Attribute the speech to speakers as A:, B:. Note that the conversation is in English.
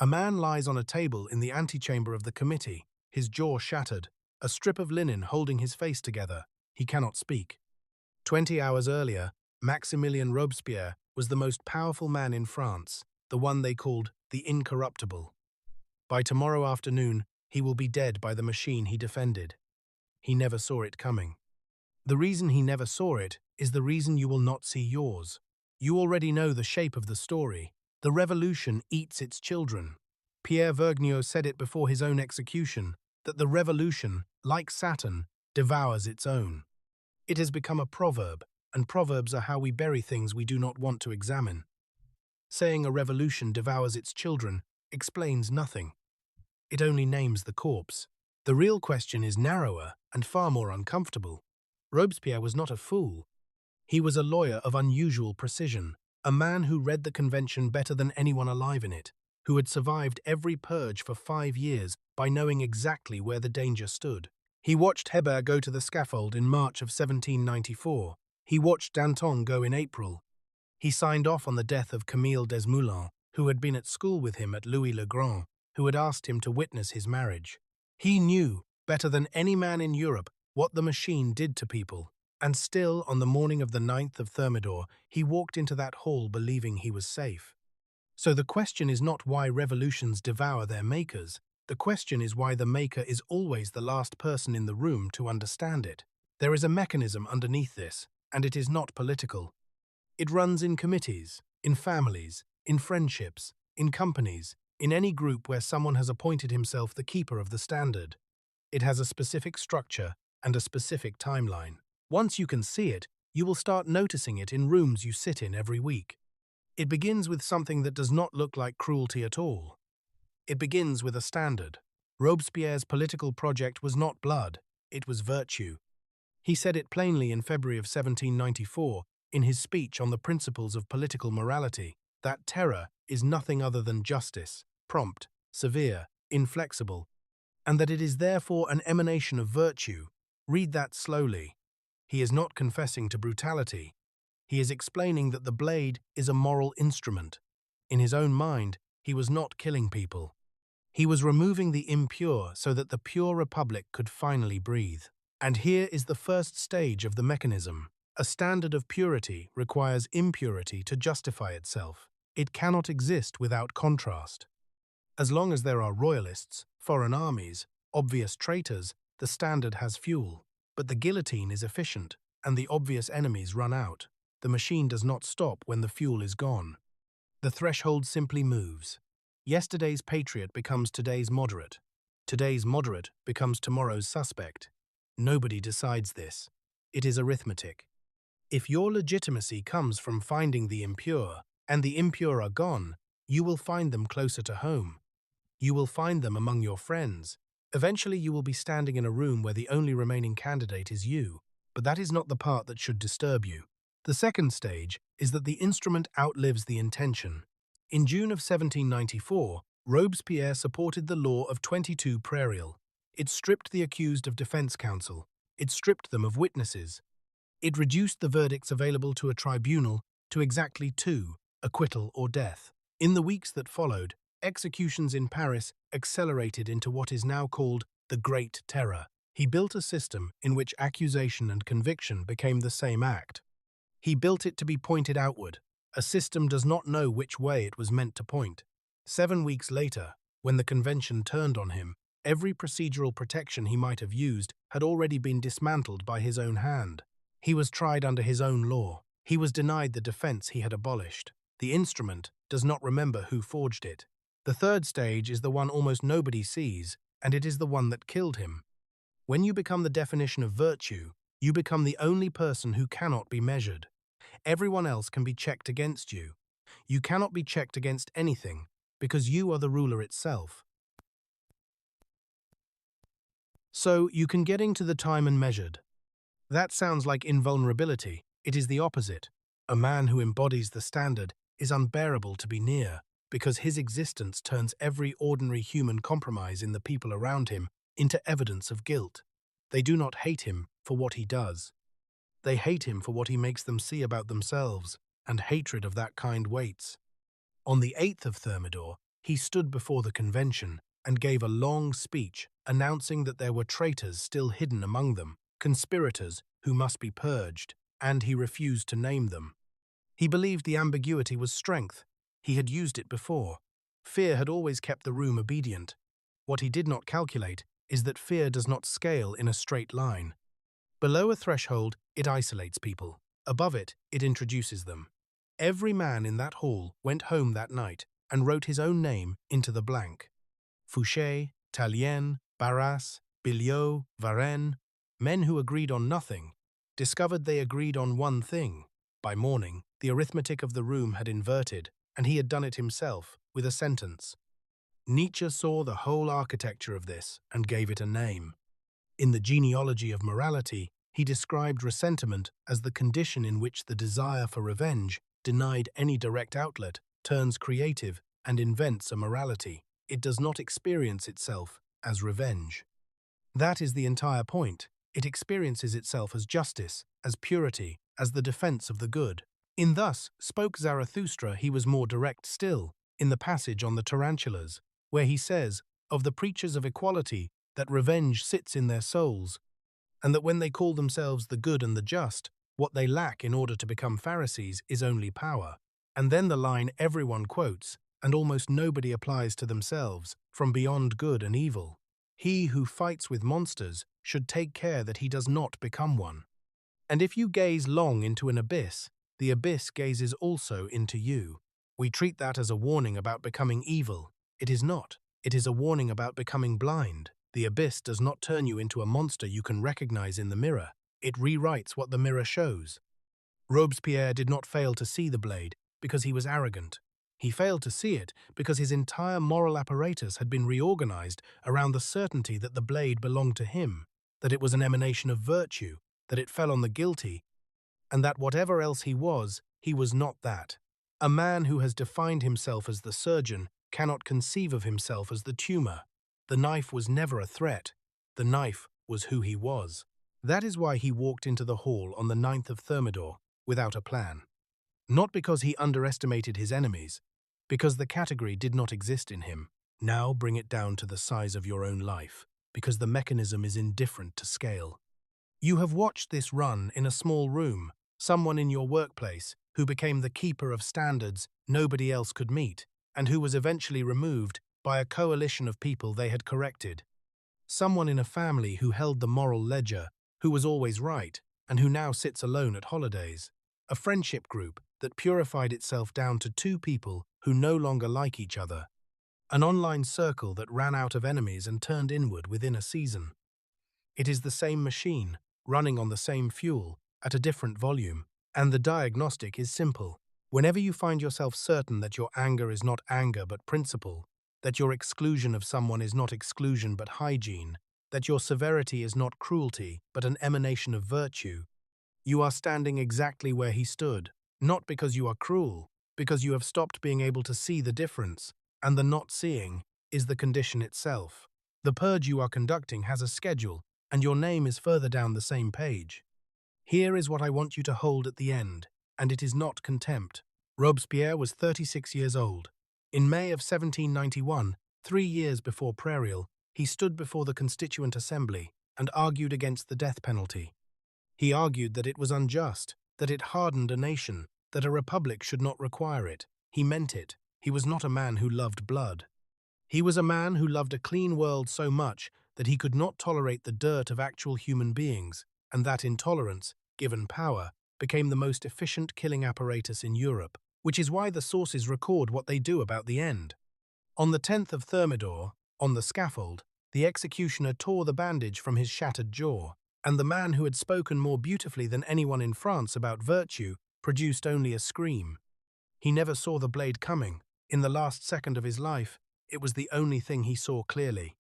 A: A man lies on a table in the antechamber of the committee, his jaw shattered, a strip of linen holding his face together. He cannot speak. 20 hours earlier, Maximilien Robespierre was the most powerful man in France, the one they called the Incorruptible. By tomorrow afternoon, he will be dead by the machine he defended. He never saw it coming. The reason he never saw it is the reason you will not see yours. You already know the shape of the story. The revolution eats its children. Pierre Vergniaud said it before his own execution, that the revolution, like Saturn, devours its own. It has become a proverb, and proverbs are how we bury things we do not want to examine. Saying a revolution devours its children explains nothing. It only names the corpse. The real question is narrower and far more uncomfortable. Robespierre was not a fool. He was a lawyer of unusual precision, a man who read the convention better than anyone alive in it, who had survived every purge for 5 years by knowing exactly where the danger stood. He watched Hébert go to the scaffold in March of 1794. He watched Danton go in April. He signed off on the death of Camille Desmoulins, who had been at school with him at Louis le Grand, who had asked him to witness his marriage. He knew, better than any man in Europe, what the machine did to people. And still, on the morning of the 9th of Thermidor, he walked into that hall believing he was safe. So the question is not why revolutions devour their makers. The question is why the maker is always the last person in the room to understand it. There is a mechanism underneath this, and it is not political. It runs in committees, in families, in friendships, in companies, in any group where someone has appointed himself the keeper of the standard. It has a specific structure and a specific timeline. Once you can see it, you will start noticing it in rooms you sit in every week. It begins with something that does not look like cruelty at all. It begins with a standard. Robespierre's political project was not blood, it was virtue. He said it plainly in February of 1794, in his speech on the principles of political morality, that terror is nothing other than justice, prompt, severe, inflexible, and that it is therefore an emanation of virtue. Read that slowly. He is not confessing to brutality. He is explaining that the blade is a moral instrument. In his own mind, he was not killing people. He was removing the impure so that the pure republic could finally breathe. And here is the first stage of the mechanism. A standard of purity requires impurity to justify itself. It cannot exist without contrast. As long as there are royalists, foreign armies, obvious traitors, the standard has fuel. But the guillotine is efficient, and the obvious enemies run out. The machine does not stop when the fuel is gone. The threshold simply moves. Yesterday's patriot becomes today's moderate. Today's moderate becomes tomorrow's suspect. Nobody decides this. It is arithmetic. If your legitimacy comes from finding the impure, and the impure are gone, you will find them closer to home. You will find them among your friends. Eventually you will be standing in a room where the only remaining candidate is you, but that is not the part that should disturb you. The second stage is that the instrument outlives the intention. In June of 1794, Robespierre supported the law of 22 prairial. It stripped the accused of defense counsel. It stripped them of witnesses. It reduced the verdicts available to a tribunal to exactly 2, acquittal or death. In the weeks that followed, executions in Paris accelerated into what is now called the Great Terror. He built a system in which accusation and conviction became the same act. He built it to be pointed outward. A system does not know which way it was meant to point. 7 weeks later, when the convention turned on him, every procedural protection he might have used had already been dismantled by his own hand. He was tried under his own law. He was denied the defense he had abolished. The instrument does not remember who forged it. The third stage is the one almost nobody sees, and it is the one that killed him. When you become the definition of virtue, you become the only person who cannot be measured. Everyone else can be checked against you. You cannot be checked against anything, because you are the ruler itself. So you can get into the time and measured. That sounds like invulnerability. It is the opposite. A man who embodies the standard is unbearable to be near, because his existence turns every ordinary human compromise in the people around him into evidence of guilt. They do not hate him for what he does. They hate him for what he makes them see about themselves, and hatred of that kind waits. On the 8th of Thermidor, He stood before the convention and gave a long speech announcing that there were traitors still hidden among them, conspirators who must be purged, and he refused to name them. He believed the ambiguity was strength. He had used it before. Fear had always kept the room obedient. What he did not calculate is that fear does not scale in a straight line. Below a threshold, it isolates people. Above it, it introduces them. Every man in that hall went home that night and wrote his own name into the blank. Fouché, Tallien, Barras, Billiot, Varenne, men who agreed on nothing, discovered they agreed on one thing. By morning, the arithmetic of the room had inverted, and he had done it himself, with a sentence. Nietzsche saw the whole architecture of this and gave it a name. In the genealogy of morality, he described ressentiment as the condition in which the desire for revenge, denied any direct outlet, turns creative and invents a morality. It does not experience itself as revenge. That is the entire point. It experiences itself as justice, as purity, as the defense of the good. In Thus Spoke Zarathustra he was more direct still, in the passage on the tarantulas, where he says, of the preachers of equality, that revenge sits in their souls, and that when they call themselves the good and the just, what they lack in order to become Pharisees is only power. And then the line everyone quotes, and almost nobody applies to themselves, from beyond good and evil. He who fights with monsters should take care that he does not become one. And if you gaze long into an abyss, the abyss gazes also into you. We treat that as a warning about becoming evil. It is not. It is a warning about becoming blind. The abyss does not turn you into a monster you can recognize in the mirror. It rewrites what the mirror shows. Robespierre did not fail to see the blade because he was arrogant. He failed to see it because his entire moral apparatus had been reorganized around the certainty that the blade belonged to him, that it was an emanation of virtue, that it fell on the guilty, and that whatever else he was not that. A man who has defined himself as the surgeon cannot conceive of himself as the tumor. The knife was never a threat. The knife was who he was. That is why he walked into the hall on the 9th of Thermidor without a plan. Not because he underestimated his enemies, because the category did not exist in him. Now bring it down to the size of your own life, because the mechanism is indifferent to scale. You have watched this run in a small room, someone in your workplace who became the keeper of standards nobody else could meet, and who was eventually removed by a coalition of people they had corrected. Someone in a family who held the moral ledger, who was always right, and who now sits alone at holidays. A friendship group that purified itself down to two people who no longer like each other. An online circle that ran out of enemies and turned inward within a season. It is the same machine, running on the same fuel, at a different volume, and the diagnostic is simple. Whenever you find yourself certain that your anger is not anger but principle, that your exclusion of someone is not exclusion but hygiene, that your severity is not cruelty but an emanation of virtue, you are standing exactly where he stood, not because you are cruel, because you have stopped being able to see the difference, and the not seeing is the condition itself. The purge you are conducting has a schedule, and your name is further down the same page. Here is what I want you to hold at the end, and it is not contempt. Robespierre was 36 years old. In May of 1791, 3 years before Prairial, he stood before the Constituent Assembly and argued against the death penalty. He argued that it was unjust, that it hardened a nation, that a republic should not require it. He meant it. He was not a man who loved blood. He was a man who loved a clean world so much that he could not tolerate the dirt of actual human beings, and that intolerance, given power, became the most efficient killing apparatus in Europe, which is why the sources record what they do about the end. On the 10th of Thermidor, on the scaffold, the executioner tore the bandage from his shattered jaw, and the man who had spoken more beautifully than anyone in France about virtue produced only a scream. He never saw the blade coming. In the last second of his life, it was the only thing he saw clearly.